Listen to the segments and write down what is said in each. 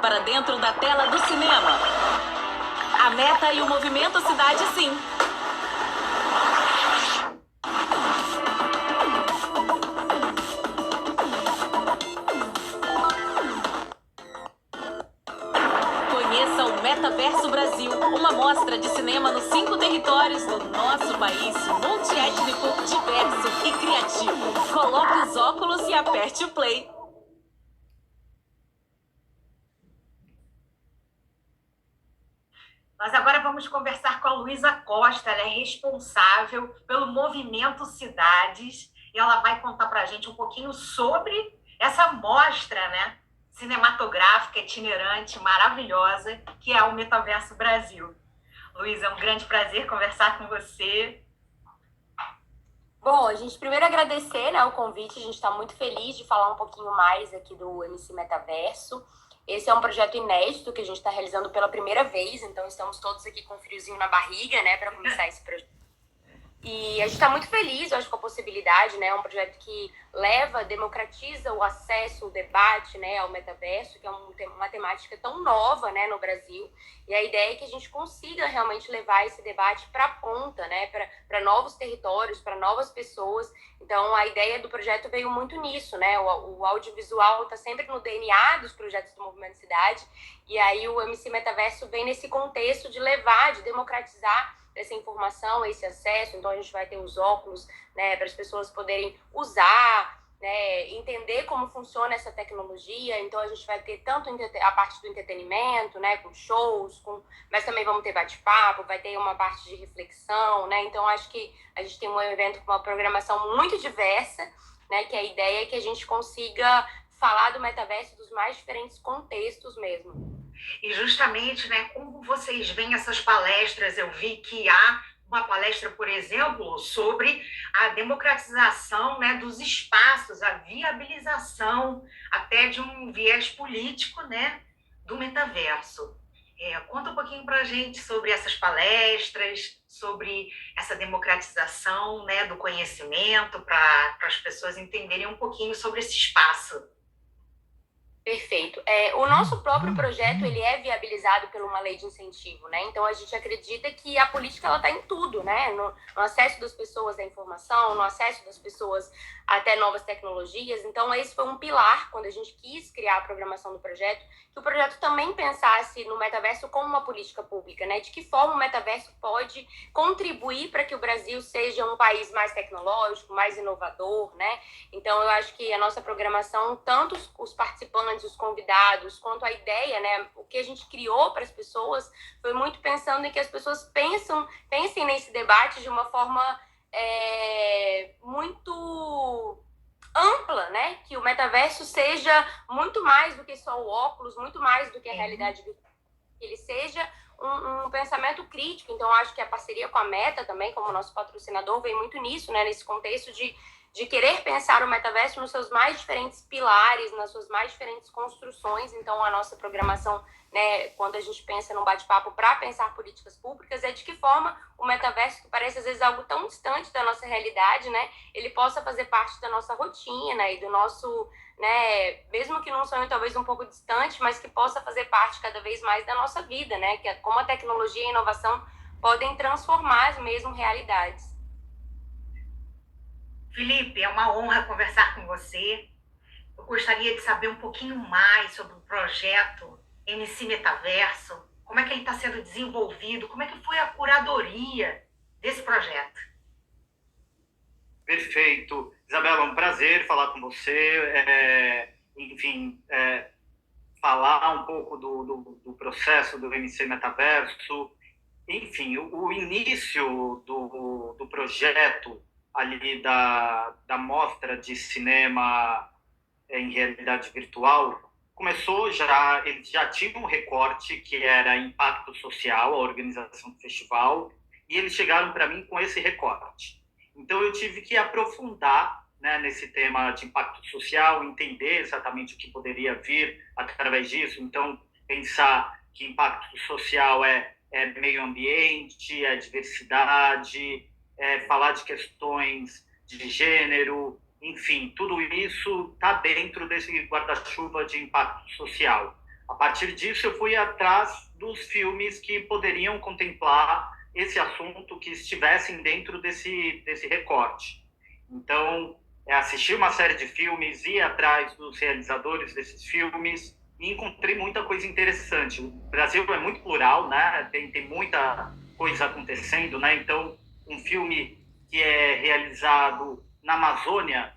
para dentro da tela do cinema. A Meta e o Movimento Cidade Sim. Conheça o Metaverso Brasil, uma mostra de cinema nos 5 territórios do nosso país, multiétnico, diverso e criativo. Coloque os óculos e aperte o play. Nós agora vamos conversar com a Luísa Costa, ela é responsável pelo Movimento Cidades, e ela vai contar para a gente um pouquinho sobre essa mostra, né, cinematográfica, itinerante, maravilhosa, que é o Metaverso Brasil. Luísa, é um grande prazer conversar com você. Bom, a gente primeiro agradecer, né, o convite, a gente está muito feliz de falar um pouquinho mais aqui do MC Metaverso. Esse é um projeto inédito que a gente está realizando pela primeira vez, então estamos todos aqui com um friozinho na barriga, né, para começar esse projeto. E a gente está muito feliz, eu acho, com a possibilidade, né? É um projeto que democratiza o acesso, o debate, né, ao metaverso, que é uma temática tão nova, né, no Brasil. E a ideia é que a gente consiga realmente levar esse debate para a ponta, né, para novos territórios, para novas pessoas. Então, a ideia do projeto veio muito nisso, né? O audiovisual está sempre no DNA dos projetos do Movimento Cidade. E aí o MC Metaverso vem nesse contexto de levar, de democratizar essa informação, esse acesso. Então a gente vai ter os óculos, né, para as pessoas poderem usar, né, entender como funciona essa tecnologia. Então a gente vai ter tanto a parte do entretenimento, né, com shows, mas também vamos ter bate-papo, vai ter uma parte de reflexão, né. Então acho que a gente tem um evento com uma programação muito diversa, né, que a ideia é que a gente consiga falar do metaverso dos mais diferentes contextos mesmo. E justamente, né, como vocês veem essas palestras, eu vi que há uma palestra, por exemplo, sobre a democratização, né, dos espaços, a viabilização até de um viés político, né, do metaverso. Conta um pouquinho para a gente sobre essas palestras, sobre essa democratização, né, do conhecimento, para as pessoas entenderem um pouquinho sobre esse espaço. Perfeito. O nosso próprio projeto, ele é viabilizado por uma lei de incentivo, né? Então, a gente acredita que a política, ela está em tudo, né? No acesso das pessoas à informação, no acesso das pessoas até novas tecnologias. Então, esse foi um pilar, quando a gente quis criar a programação do projeto, que o projeto também pensasse no metaverso como uma política pública, né? De que forma o metaverso pode contribuir para que o Brasil seja um país mais tecnológico, mais inovador, né? Então, eu acho que a nossa programação, tanto os participantes, os convidados, quanto a ideia, né, o que a gente criou para as pessoas, foi muito pensando em que as pessoas pensem nesse debate de uma forma muito ampla, né, que o metaverso seja muito mais do que só o óculos, muito mais do que a realidade virtual, que ele seja um pensamento crítico. Então, acho que a parceria com a Meta também, como nosso patrocinador, vem muito nisso, né, nesse contexto de querer pensar o metaverso nos seus mais diferentes pilares, nas suas mais diferentes construções. Então, a nossa programação, né, quando a gente pensa num bate-papo para pensar políticas públicas, é de que forma o metaverso, que parece às vezes algo tão distante da nossa realidade, né, ele possa fazer parte da nossa rotina e do nosso, né, mesmo que num sonho talvez um pouco distante, mas que possa fazer parte cada vez mais da nossa vida, né, que como a tecnologia e a inovação podem transformar mesmo realidades. Felipe, é uma honra conversar com você. Eu gostaria de saber um pouquinho mais sobre o projeto MC Metaverso, como é que ele está sendo desenvolvido, como é que foi a curadoria desse projeto. Perfeito. Isabela, é um prazer falar com você, falar um pouco do processo do MC Metaverso. Enfim, o início do projeto ali da mostra de cinema em realidade virtual começou eles já tinham um recorte que era impacto social, a organização do festival, e eles chegaram para mim com esse recorte. Então eu tive que aprofundar, né, nesse tema de impacto social, entender exatamente o que poderia vir através disso. Então, pensar que impacto social é meio ambiente, é diversidade, é falar de questões de gênero, enfim, tudo isso está dentro desse guarda-chuva de impacto social. A partir disso, eu fui atrás dos filmes que poderiam contemplar esse assunto, que estivessem dentro desse recorte. Então, assisti uma série de filmes, ir atrás dos realizadores desses filmes e encontrei muita coisa interessante. O Brasil é muito plural, né? Tem muita coisa acontecendo, né? Então, um filme que é realizado na Amazônia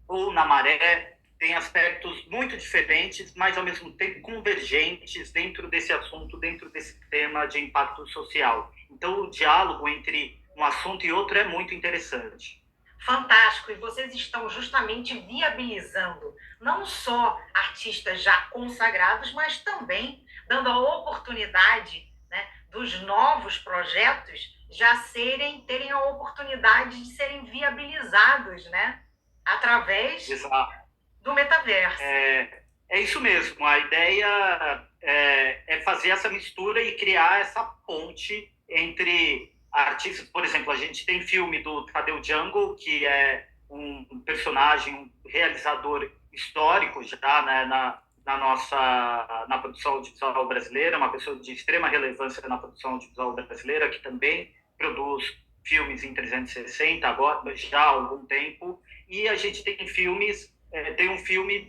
ou na Maré tem aspectos muito diferentes, mas ao mesmo tempo convergentes dentro desse assunto, dentro desse tema de impacto social. Então, o diálogo entre um assunto e outro é muito interessante. Fantástico, e vocês estão justamente viabilizando não só artistas já consagrados, mas também dando a oportunidade, né, dos novos projetos já terem a oportunidade de serem viabilizados, né, através do metaverso. É isso mesmo, a ideia é fazer essa mistura e criar essa ponte entre artistas. Por exemplo, a gente tem filme do Tadeu Jungle, que é um personagem, um realizador histórico já, né, na produção audiovisual brasileira, uma pessoa de extrema relevância na produção audiovisual brasileira, que também produz filmes em 360 agora, já há algum tempo. E a gente tem filmes, tem um filme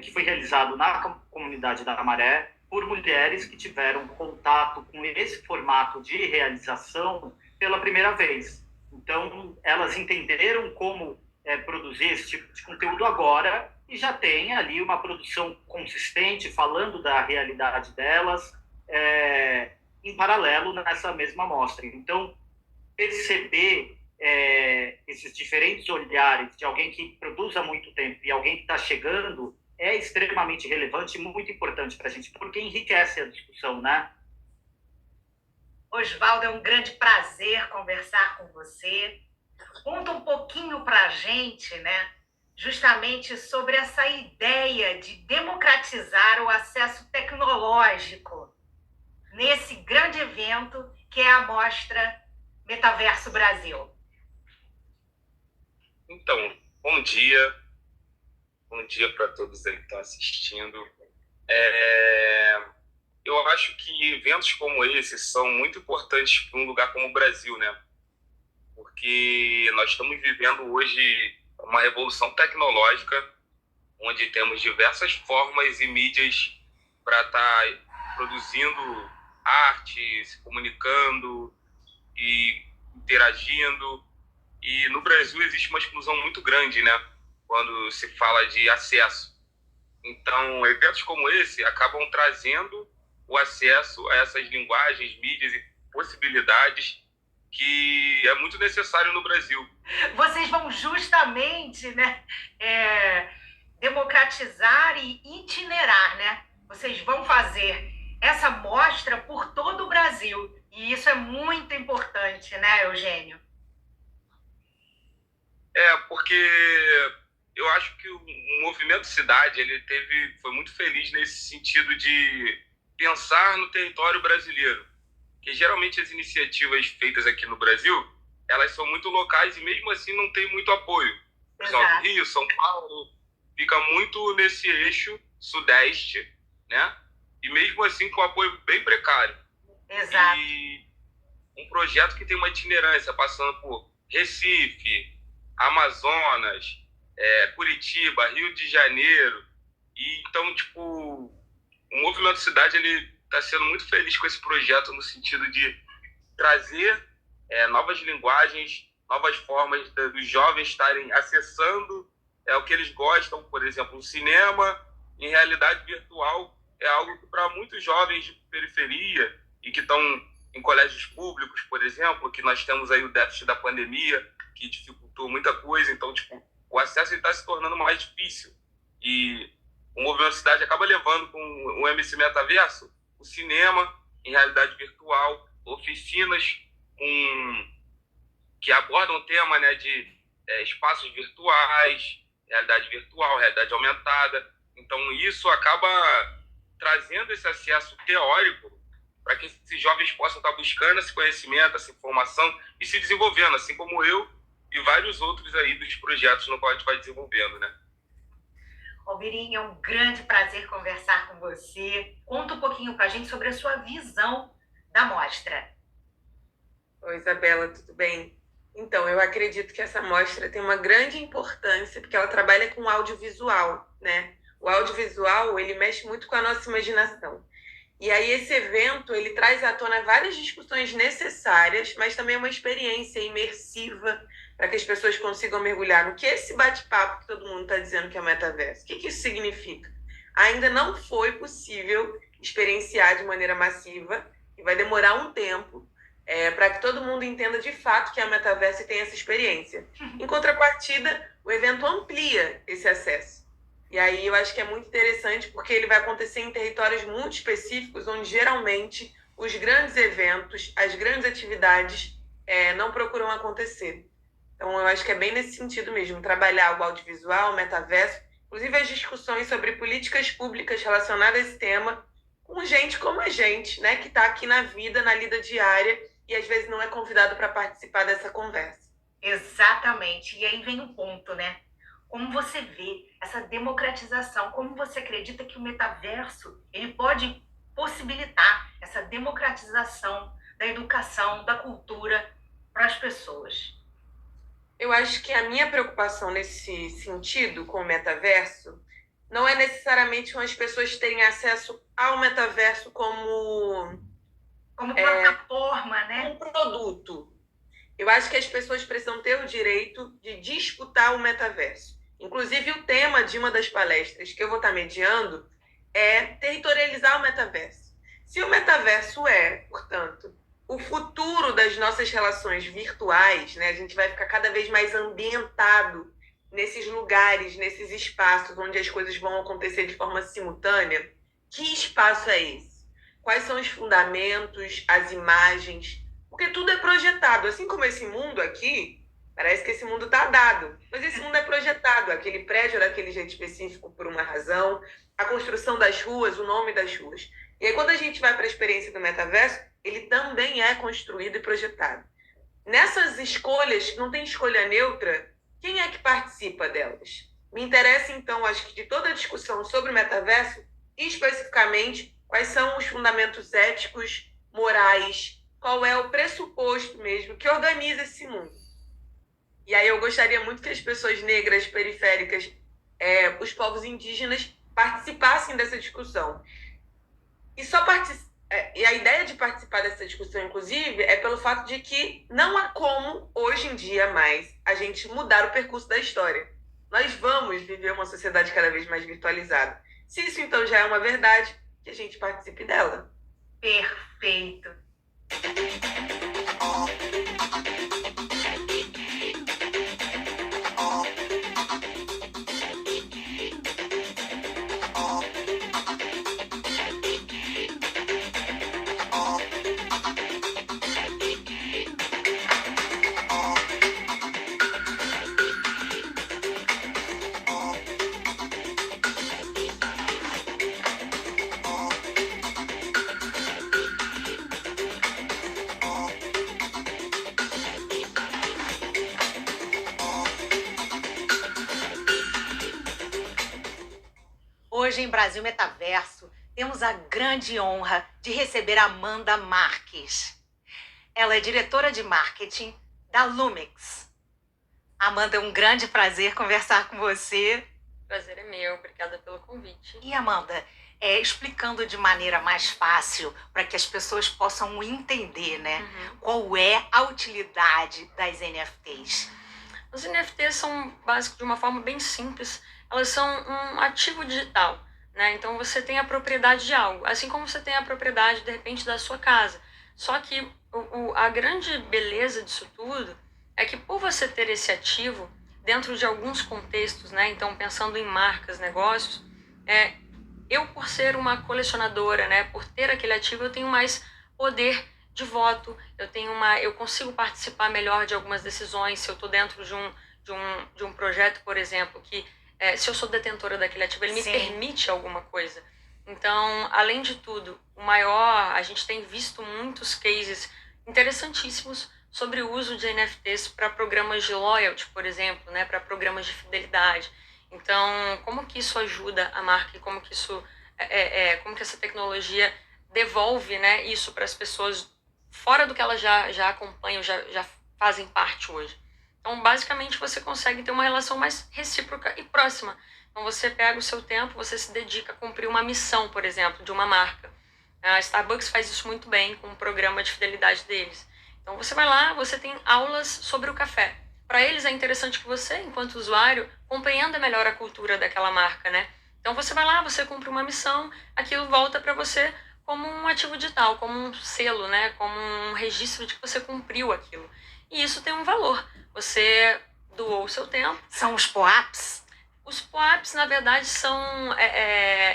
que foi realizado na comunidade da Maré, por mulheres que tiveram contato com esse formato de realização pela primeira vez. Então, elas entenderam como produzir esse tipo de conteúdo agora e já tem ali uma produção consistente, falando da realidade delas, em paralelo nessa mesma mostra. Então, perceber esses diferentes olhares de alguém que produz há muito tempo e alguém que está chegando é extremamente relevante e muito importante para a gente, porque enriquece a discussão, né? Oswaldo, é um grande prazer conversar com você. Conta um pouquinho para a gente, né, justamente sobre essa ideia de democratizar o acesso tecnológico nesse grande evento que é a Mostra Metaverso Brasil. Então, bom dia. Bom dia para todos aí que estão assistindo. Eu acho que eventos como esse são muito importantes para um lugar como o Brasil, né? Porque nós estamos vivendo hoje uma revolução tecnológica, onde temos diversas formas e mídias para estar produzindo arte, se comunicando e interagindo. E no Brasil existe uma exclusão muito grande, né, quando se fala de acesso. Então, eventos como esse acabam trazendo o acesso a essas linguagens, mídias e possibilidades que é muito necessário no Brasil. Vocês vão justamente, né, democratizar e itinerar, né? Vocês vão fazer essa mostra por todo o Brasil. E isso é muito importante, né, Eugênio? Porque eu acho que o movimento Cidade foi muito feliz nesse sentido de pensar no território brasileiro, que geralmente as iniciativas feitas aqui no Brasil, elas são muito locais e mesmo assim não tem muito apoio. Por exemplo, Rio, São Paulo, fica muito nesse eixo sudeste, né? E mesmo assim com apoio bem precário. Exato. E um projeto que tem uma itinerância passando por Recife, Amazonas, Curitiba, Rio de Janeiro. E então, tipo, o Movimento Cidade ele está sendo muito feliz com esse projeto no sentido de trazer novas linguagens, novas formas dos jovens estarem acessando o que eles gostam. Por exemplo, o cinema em realidade virtual é algo que para muitos jovens de periferia e que estão em colégios públicos, por exemplo, que nós temos aí o déficit da pandemia, que dificultou muita coisa. Então, tipo, o acesso está se tornando mais difícil. E o Movimento Cidade acaba levando com o MC Metaverso o cinema em realidade virtual, oficinas que abordam o tema, né, de espaços virtuais, realidade virtual, realidade aumentada. Então, isso acaba trazendo esse acesso teórico para que esses jovens possam estar buscando esse conhecimento, essa informação e se desenvolvendo, assim como eu e vários outros aí dos projetos no qual a gente vai desenvolvendo, né? Alvirinha, é um grande prazer conversar com você. Conta um pouquinho para a gente sobre a sua visão da mostra. Oi, Isabela, tudo bem? Então, eu acredito que essa mostra tem uma grande importância porque ela trabalha com audiovisual, né? O audiovisual, ele mexe muito com a nossa imaginação. E aí esse evento, ele traz à tona várias discussões necessárias, mas também uma experiência imersiva para que as pessoas consigam mergulhar no que é esse bate-papo que todo mundo está dizendo que é o metaverso. O que isso significa? Ainda não foi possível experienciar de maneira massiva, e vai demorar um tempo, para que todo mundo entenda de fato que é o metaverso e tenha essa experiência. Em contrapartida, o evento amplia esse acesso. E aí eu acho que é muito interessante porque ele vai acontecer em territórios muito específicos, onde geralmente os grandes eventos, as grandes atividades não procuram acontecer. Então eu acho que é bem nesse sentido mesmo, trabalhar o audiovisual, o metaverso, inclusive as discussões sobre políticas públicas relacionadas a esse tema, com gente como a gente, né, que está aqui na vida, na lida diária, e às vezes não é convidado para participar dessa conversa. Exatamente. E aí vem o ponto, né? Como você vê essa democratização, como você acredita que o metaverso ele pode possibilitar essa democratização da educação, da cultura para as pessoas? Eu acho que a minha preocupação nesse sentido com o metaverso não é necessariamente com as pessoas terem acesso ao metaverso como plataforma, né? Um produto. Eu acho que as pessoas precisam ter o direito de disputar o metaverso. Inclusive, o tema de uma das palestras que eu vou estar mediando é territorializar o metaverso. Se o metaverso portanto, o futuro das nossas relações virtuais, né, a gente vai ficar cada vez mais ambientado nesses lugares, nesses espaços onde as coisas vão acontecer de forma simultânea. Que espaço é esse? Quais são os fundamentos, as imagens? Porque tudo é projetado. Assim como esse mundo aqui, parece que esse mundo está dado. Mas esse mundo é projetado. Aquele prédio é daquele jeito específico por uma razão. A construção das ruas, o nome das ruas. E aí, quando a gente vai para a experiência do metaverso, ele também é construído e projetado. Nessas escolhas, não tem escolha neutra, quem é que participa delas? Me interessa, então, acho que de toda a discussão sobre o metaverso, especificamente, quais são os fundamentos éticos, morais, qual é o pressuposto mesmo que organiza esse mundo. E aí eu gostaria muito que as pessoas negras, periféricas, os povos indígenas participassem dessa discussão. E a ideia de participar dessa discussão, inclusive, é pelo fato de que não há como, hoje em dia mais, a gente mudar o percurso da história. Nós vamos viver uma sociedade cada vez mais virtualizada. Se isso, então, já é uma verdade, que a gente participe dela. Perfeito. Hoje, em Brasil Metaverso, temos a grande honra de receber Amanda Marques. Ela é diretora de marketing da Lumix. Amanda, é um grande prazer conversar com você. Prazer é meu, obrigada pelo convite. E Amanda, explicando de maneira mais fácil para que as pessoas possam entender, né? Qual é a utilidade das NFTs? Os NFTs são básicos de uma forma bem simples. Elas são um ativo digital, né? Então você tem a propriedade de algo, assim como você tem a propriedade, de repente, da sua casa. Só que a grande beleza disso tudo é que, por você ter esse ativo dentro de alguns contextos, né? Então, pensando em marcas, negócios, eu, por ser uma colecionadora, né? Por ter aquele ativo, eu tenho mais poder de voto, eu consigo participar melhor de algumas decisões. Se eu estou dentro de um projeto, por exemplo, que se eu sou detentora daquele ativo, ele me permite alguma coisa. Então, além de tudo, a gente tem visto muitos cases interessantíssimos sobre o uso de NFTs para programas de loyalty, por exemplo, né, para programas de fidelidade. Então, como que isso ajuda a marca e como que isso como que essa tecnologia devolve, né, isso para as pessoas fora do que elas já acompanham, já fazem parte hoje. Então, basicamente, você consegue ter uma relação mais recíproca e próxima. Então, você pega o seu tempo, você se dedica a cumprir uma missão, por exemplo, de uma marca. A Starbucks faz isso muito bem com o programa de fidelidade deles. Então, você vai lá, você tem aulas sobre o café. Para eles é interessante que você, enquanto usuário, compreenda melhor a cultura daquela marca, né? Então, você vai lá, você cumpre uma missão, aquilo volta para você como um ativo digital, como um selo, né? Como um registro de que você cumpriu aquilo. E isso tem um valor. Você doou o seu tempo. São os POAPs? Os POAPs, na verdade, são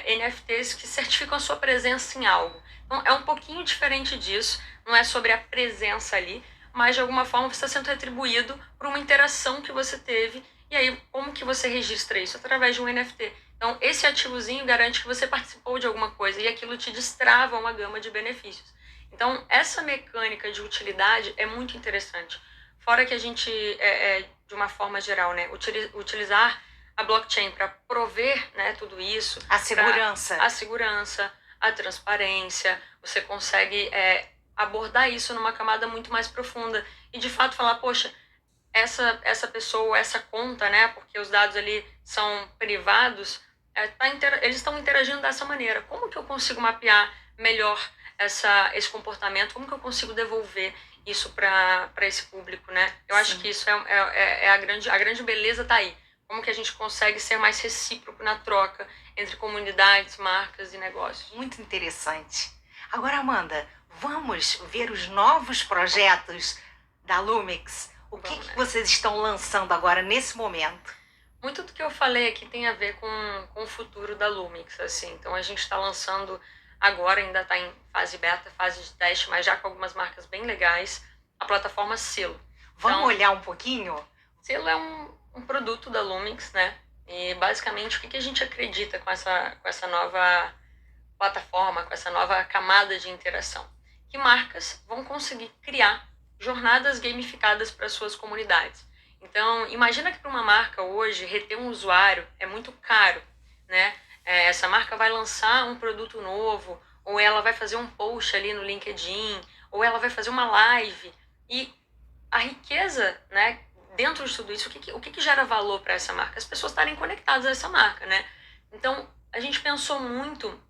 NFTs que certificam a sua presença em algo. Então, é um pouquinho diferente disso. Não é sobre a presença ali, mas de alguma forma você está sendo retribuído por uma interação que você teve. E aí, como que você registra isso? Através de um NFT. Então, esse ativozinho garante que você participou de alguma coisa e aquilo te destrava uma gama de benefícios. Então, essa mecânica de utilidade é muito interessante. Fora que a gente, de uma forma geral, né, utilizar a blockchain para prover, né, tudo isso. A segurança. A segurança, a transparência. Você consegue abordar isso numa camada muito mais profunda. E, de fato, falar, poxa, essa pessoa, essa conta, né, porque os dados ali são privados, eles estão interagindo dessa maneira. Como que eu consigo mapear melhor esse comportamento? Como que eu consigo devolver isso para esse público, né? Eu acho que isso a grande beleza está aí. Como que a gente consegue ser mais recíproco na troca entre comunidades, marcas e negócios. Muito interessante. Agora, Amanda, vamos ver os novos projetos da Lumix. O que vocês estão lançando agora, nesse momento? Muito do que eu falei aqui tem a ver com o futuro da Lumix, assim. Então, a gente está lançando agora, ainda está em fase beta, fase de teste, mas já com algumas marcas bem legais, a plataforma Selo. Vamos olhar um pouquinho? Selo é um produto da Lumix, né? E, basicamente, o que a gente acredita com essa nova plataforma, com essa nova camada de interação? Que marcas vão conseguir criar jornadas gamificadas para suas comunidades. Então, imagina que para uma marca hoje, reter um usuário é muito caro, né? Essa marca vai lançar um produto novo, ou ela vai fazer um post ali no LinkedIn, ou ela vai fazer uma live. E a riqueza, né, dentro de tudo isso, o que gera valor para essa marca? As pessoas estarem conectadas a essa marca, né? Então, a gente pensou muito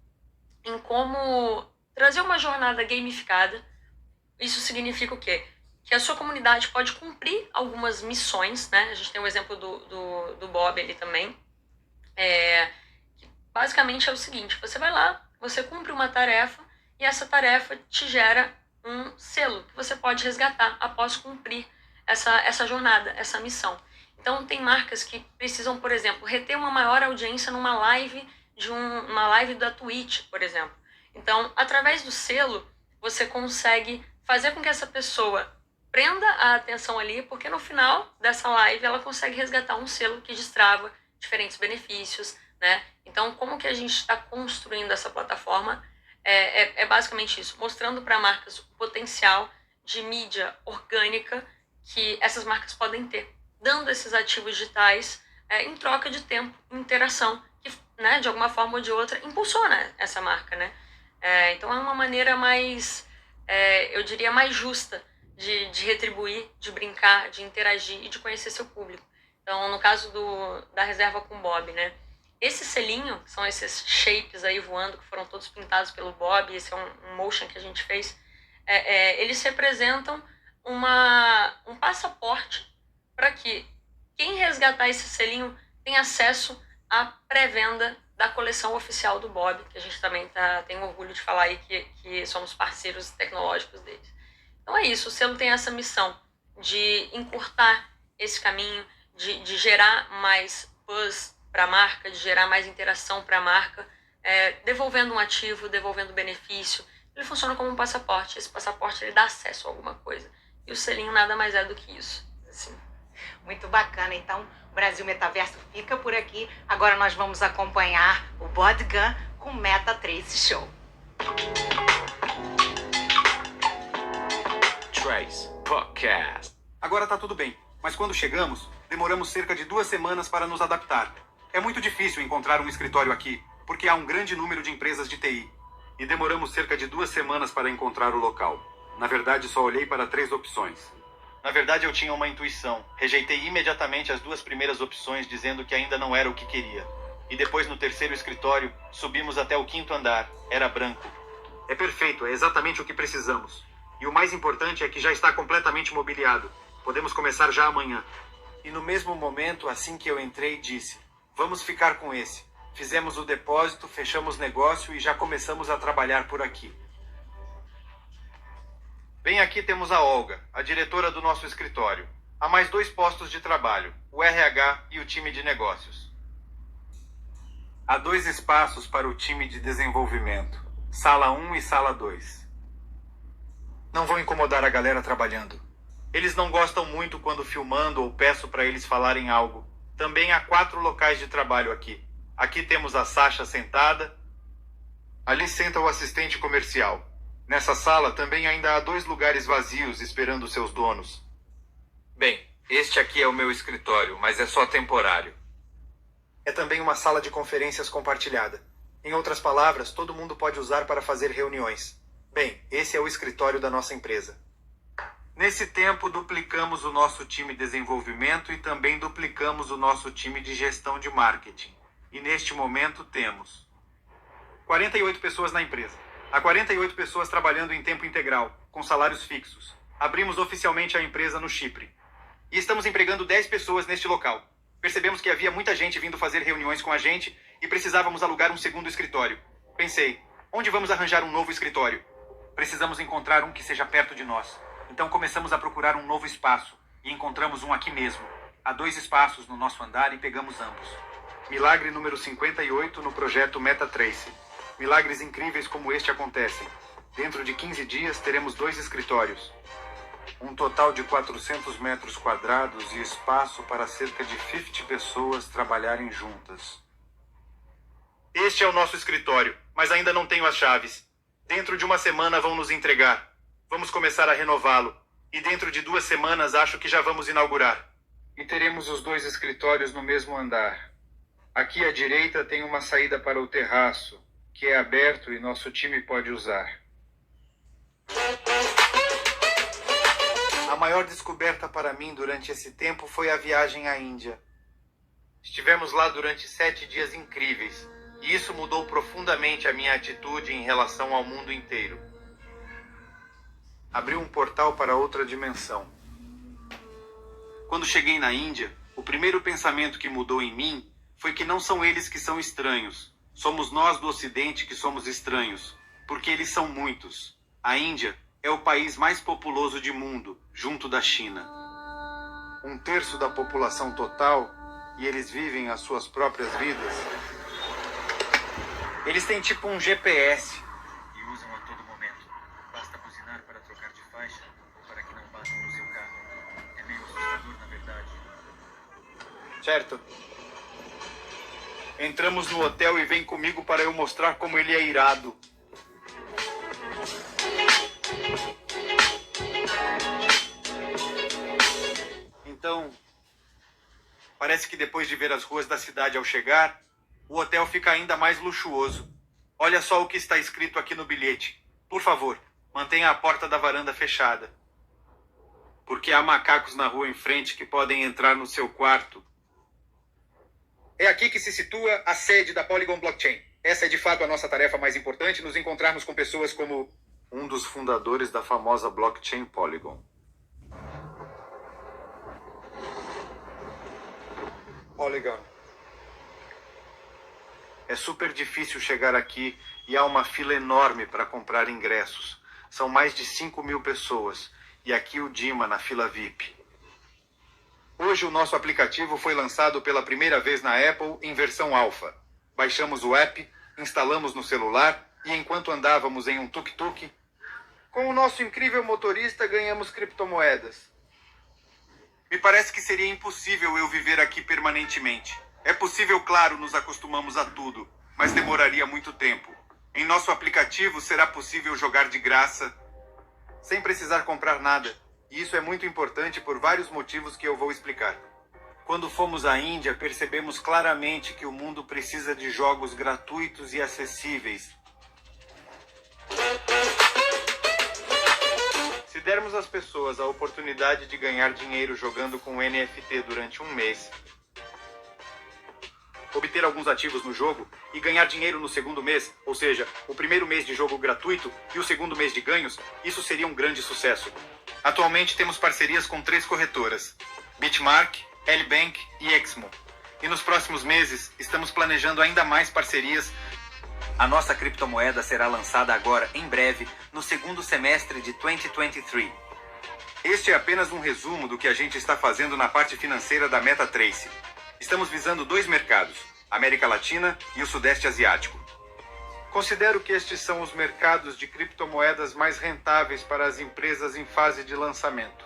em como trazer uma jornada gamificada. Isso significa o quê? Que a sua comunidade pode cumprir algumas missões, né? A gente tem o exemplo do Bob ali também. Que basicamente é o seguinte, você vai lá, você cumpre uma tarefa e essa tarefa te gera um selo que você pode resgatar após cumprir essa jornada, essa missão. Então, tem marcas que precisam, por exemplo, reter uma maior audiência numa live uma live da Twitch, por exemplo. Então, através do selo, você consegue fazer com que essa pessoa prenda a atenção ali, porque no final dessa live ela consegue resgatar um selo que destrava diferentes benefícios, né? Então, como que a gente está construindo essa plataforma? É basicamente isso, mostrando para marcas o potencial de mídia orgânica que essas marcas podem ter, dando esses ativos digitais em troca de tempo, interação, que, né, de alguma forma ou de outra, impulsiona essa marca, né? Então, é uma maneira mais, eu diria, mais justa de retribuir, de brincar, de interagir e de conhecer seu público. Então, no caso da reserva com Bob, né? Esse selinho, que são esses shapes aí voando, que foram todos pintados pelo Bob, esse é um motion que a gente fez, eles representam um passaporte para que quem resgatar esse selinho tenha acesso à pré-venda da coleção oficial do Bob, que a gente também tem orgulho de falar aí que somos parceiros tecnológicos deles. Então é isso, o selo tem essa missão de encurtar esse caminho, de gerar mais buzz para a marca, de gerar mais interação para a marca, devolvendo um ativo, devolvendo benefício. Ele funciona como um passaporte, esse passaporte ele dá acesso a alguma coisa. E o selinho nada mais é do que isso. Assim. Muito bacana, então o Brasil Metaverso fica por aqui. Agora nós vamos acompanhar o Bodgun com Meta Trace Show. Trace Podcast. Agora tá tudo bem, mas quando chegamos, demoramos cerca de 2 semanas para nos adaptar. É muito difícil encontrar um escritório aqui, porque há um grande número de empresas de TI. E demoramos cerca de 2 semanas para encontrar o local. Na verdade, só olhei para 3 opções. Na verdade, eu tinha uma intuição. Rejeitei imediatamente as 2 primeiras opções, dizendo que ainda não era o que queria. E depois, no terceiro escritório, subimos até o 5º andar. Era branco. É perfeito, é exatamente o que precisamos. E o mais importante é que já está completamente mobiliado. Podemos começar já amanhã. E no mesmo momento, assim que eu entrei, disse: vamos ficar com esse. Fizemos o depósito, fechamos negócio e já começamos a trabalhar por aqui. Bem, aqui temos a Olga, a diretora do nosso escritório. Há mais 2 postos de trabalho, o RH e o time de negócios. Há 2 espaços para o time de desenvolvimento, sala 1 e sala 2. Não vou incomodar a galera trabalhando. Eles não gostam muito quando filmando ou peço para eles falarem algo. Também há 4 locais de trabalho aqui. Aqui temos a Sasha sentada. Ali senta o assistente comercial. Nessa sala também ainda há 2 lugares vazios esperando seus donos. Bem, este aqui é o meu escritório, mas é só temporário. É também uma sala de conferências compartilhada. Em outras palavras, todo mundo pode usar para fazer reuniões. Bem, esse é o escritório da nossa empresa. Nesse tempo, duplicamos o nosso time de desenvolvimento e também duplicamos o nosso time de gestão de marketing. E neste momento temos 48 pessoas na empresa. Há 48 pessoas trabalhando em tempo integral, com salários fixos. Abrimos oficialmente a empresa no Chipre. E estamos empregando 10 pessoas neste local. Percebemos que havia muita gente vindo fazer reuniões com a gente e precisávamos alugar um segundo escritório. Pensei, onde vamos arranjar um novo escritório? Precisamos encontrar um que seja perto de nós. Então começamos a procurar um novo espaço e encontramos um aqui mesmo. Há 2 espaços no nosso andar e pegamos ambos. Milagre número 58 no projeto MetaTrace. Milagres incríveis como este acontecem. Dentro de 15 dias teremos 2 escritórios. Um total de 400 metros quadrados e espaço para cerca de 50 pessoas trabalharem juntas. Este é o nosso escritório, mas ainda não tenho as chaves. Dentro de uma semana vão nos entregar. Vamos começar a renová-lo. E dentro de 2 semanas acho que já vamos inaugurar. E teremos os 2 escritórios no mesmo andar. Aqui à direita tem uma saída para o terraço, que é aberto e nosso time pode usar. A maior descoberta para mim durante esse tempo foi a viagem à Índia. Estivemos lá durante 7 dias incríveis, e isso mudou profundamente a minha atitude em relação ao mundo inteiro. Abriu um portal para outra dimensão. Quando cheguei na Índia, o primeiro pensamento que mudou em mim foi que não são eles que são estranhos. Somos nós do Ocidente que somos estranhos, porque eles são muitos. A Índia é o país mais populoso do mundo, junto da China. 1/3 da população total, e eles vivem as suas próprias vidas. Eles têm tipo um GPS. E usam a todo momento. Basta buzinar para trocar de faixa, ou para que não batam no seu carro. É meio assustador, na verdade. Certo. Entramos no hotel e vem comigo para eu mostrar como ele é irado. Então, parece que depois de ver as ruas da cidade ao chegar, o hotel fica ainda mais luxuoso. Olha só o que está escrito aqui no bilhete. Por favor, mantenha a porta da varanda fechada. Porque há macacos na rua em frente que podem entrar no seu quarto. É aqui que se situa a sede da Polygon Blockchain. Essa é de fato a nossa tarefa mais importante, nos encontrarmos com pessoas como um dos fundadores da famosa blockchain Polygon. Polygon. É super difícil chegar aqui e há uma fila enorme para comprar ingressos. São mais de 5.000 pessoas. E aqui o Dima na fila VIP. Hoje o nosso aplicativo foi lançado pela primeira vez na Apple em versão alfa. Baixamos o app, instalamos no celular e enquanto andávamos em um tuk-tuk, com o nosso incrível motorista ganhamos criptomoedas. Me parece que seria impossível eu viver aqui permanentemente. É possível, claro, nos acostumamos a tudo, mas demoraria muito tempo. Em nosso aplicativo será possível jogar de graça, sem precisar comprar nada. E isso é muito importante por vários motivos que eu vou explicar. Quando fomos à Índia, percebemos claramente que o mundo precisa de jogos gratuitos e acessíveis. Se dermos às pessoas a oportunidade de ganhar dinheiro jogando com NFT durante um mês, obter alguns ativos no jogo e ganhar dinheiro no segundo mês, ou seja, o primeiro mês de jogo gratuito e o segundo mês de ganhos, isso seria um grande sucesso. Atualmente temos parcerias com 3 corretoras, Bitmark, L-Bank e Exmo. E nos próximos meses estamos planejando ainda mais parcerias. A nossa criptomoeda será lançada agora, em breve, no segundo semestre de 2023. Este é apenas um resumo do que a gente está fazendo na parte financeira da MetaTrace. Estamos visando 2 mercados, América Latina e o Sudeste Asiático. Considero que estes são os mercados de criptomoedas mais rentáveis para as empresas em fase de lançamento.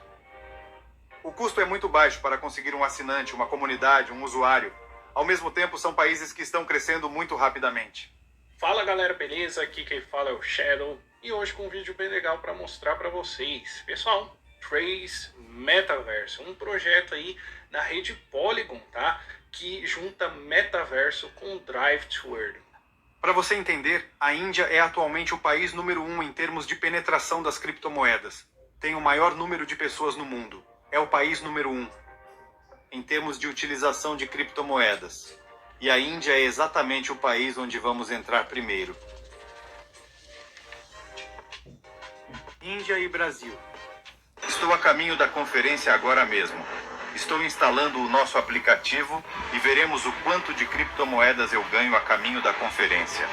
O custo é muito baixo para conseguir um assinante, uma comunidade, um usuário. Ao mesmo tempo, são países que estão crescendo muito rapidamente. Fala galera, beleza? Aqui quem fala é o Shadow e hoje com um vídeo bem legal para mostrar para vocês. Pessoal, Trace Metaverso, um projeto aí na rede Polygon, tá? Que junta metaverso com Drive to Earn. Para você entender, a Índia é atualmente o país número 1 em termos de penetração das criptomoedas. Tem o maior número de pessoas no mundo. É o país número 1 em termos de utilização de criptomoedas. E a Índia é exatamente o país onde vamos entrar primeiro. Índia e Brasil. Estou a caminho da conferência agora mesmo. Estou instalando o nosso aplicativo e veremos o quanto de criptomoedas eu ganho a caminho da conferência.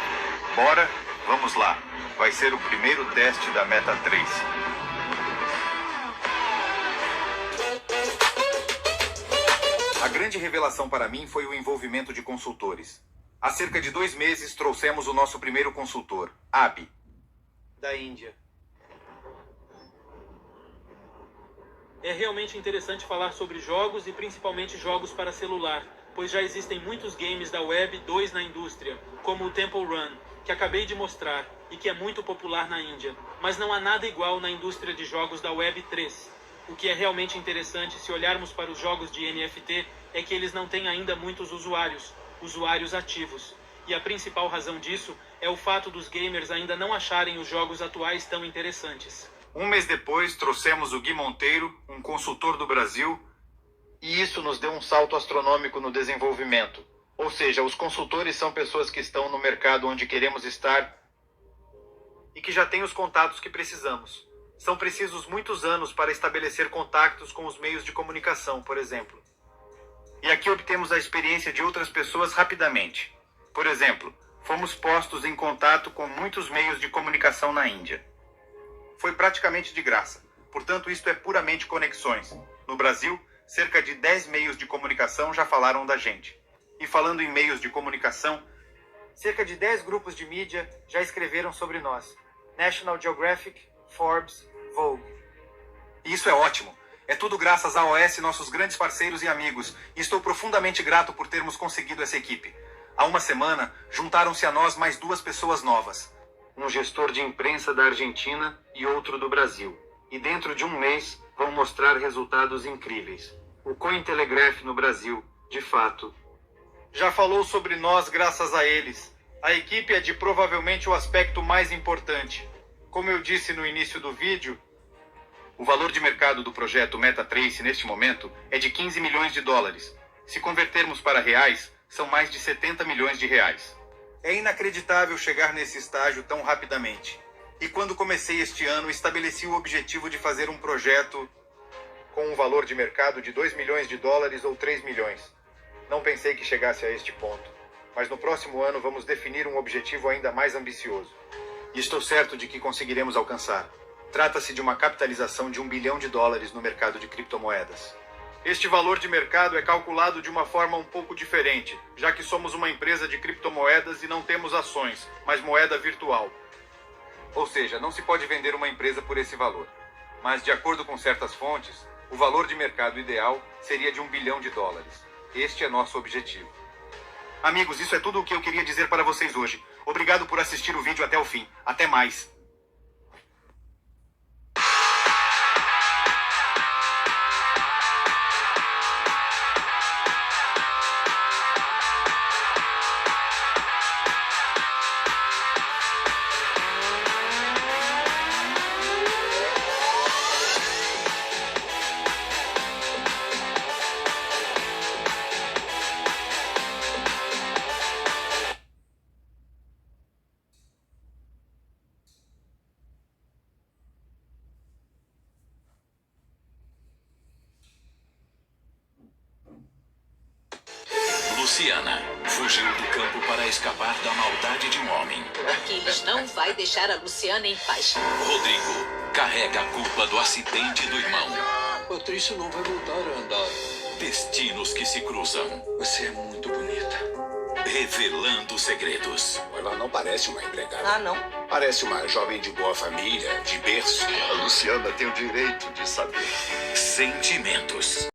Bora? Vamos lá. Vai ser o primeiro teste da MetaTrace. A grande revelação para mim foi o envolvimento de consultores. Há cerca de 2 meses trouxemos o nosso primeiro consultor, Abhi, da Índia. É realmente interessante falar sobre jogos e principalmente jogos para celular, pois já existem muitos games da Web 2 na indústria, como o Temple Run, que acabei de mostrar e que é muito popular na Índia, mas não há nada igual na indústria de jogos da Web 3. O que é realmente interessante se olharmos para os jogos de NFT é que eles não têm ainda muitos usuários ativos. E a principal razão disso é o fato dos gamers ainda não acharem os jogos atuais tão interessantes. Um mês depois, trouxemos o Gui Monteiro, um consultor do Brasil, e isso nos deu um salto astronômico no desenvolvimento. Ou seja, os consultores são pessoas que estão no mercado onde queremos estar e que já têm os contatos que precisamos. São precisos muitos anos para estabelecer contactos com os meios de comunicação, por exemplo. E aqui obtemos a experiência de outras pessoas rapidamente. Por exemplo, fomos postos em contato com muitos meios de comunicação na Índia. Foi praticamente de graça, portanto isto é puramente conexões. No Brasil, cerca de 10 meios de comunicação já falaram da gente. E falando em meios de comunicação, cerca de 10 grupos de mídia já escreveram sobre nós. National Geographic, Forbes, Vogue. E isso é ótimo. É tudo graças à OS, nossos grandes parceiros e amigos. E estou profundamente grato por termos conseguido essa equipe. Há uma semana, juntaram-se a nós mais 2 pessoas novas. Um gestor de imprensa da Argentina e outro do Brasil. E dentro de um mês, vão mostrar resultados incríveis. O Cointelegraph no Brasil, de fato, já falou sobre nós graças a eles. A equipe é de provavelmente o aspecto mais importante. Como eu disse no início do vídeo, o valor de mercado do projeto MetaTrace neste momento é de 15 milhões de dólares. Se convertermos para reais, são mais de 70 milhões de reais. É inacreditável chegar nesse estágio tão rapidamente. E quando comecei este ano, estabeleci o objetivo de fazer um projeto com um valor de mercado de 2 milhões de dólares ou 3 milhões. Não pensei que chegasse a este ponto. Mas no próximo ano vamos definir um objetivo ainda mais ambicioso. E estou certo de que conseguiremos alcançar. Trata-se de uma capitalização de 1 bilhão de dólares no mercado de criptomoedas. Este valor de mercado é calculado de uma forma um pouco diferente, já que somos uma empresa de criptomoedas e não temos ações, mas moeda virtual. Ou seja, não se pode vender uma empresa por esse valor. Mas, de acordo com certas fontes, o valor de mercado ideal seria de 1 bilhão de dólares. Este é nosso objetivo. Amigos, isso é tudo o que eu queria dizer para vocês hoje. Obrigado por assistir o vídeo até o fim. Até mais! Luciana fugiu do campo para escapar da maldade de um homem. Aquiles não vai deixar a Luciana em paz. Rodrigo carrega a culpa do acidente do irmão. Patrícia não vai voltar a andar. Destinos que se cruzam. Você é muito bonita. Revelando segredos. Ela não parece uma empregada. Ah, não? Parece uma jovem de boa família, de berço. A Luciana tem o direito de saber. Sentimentos.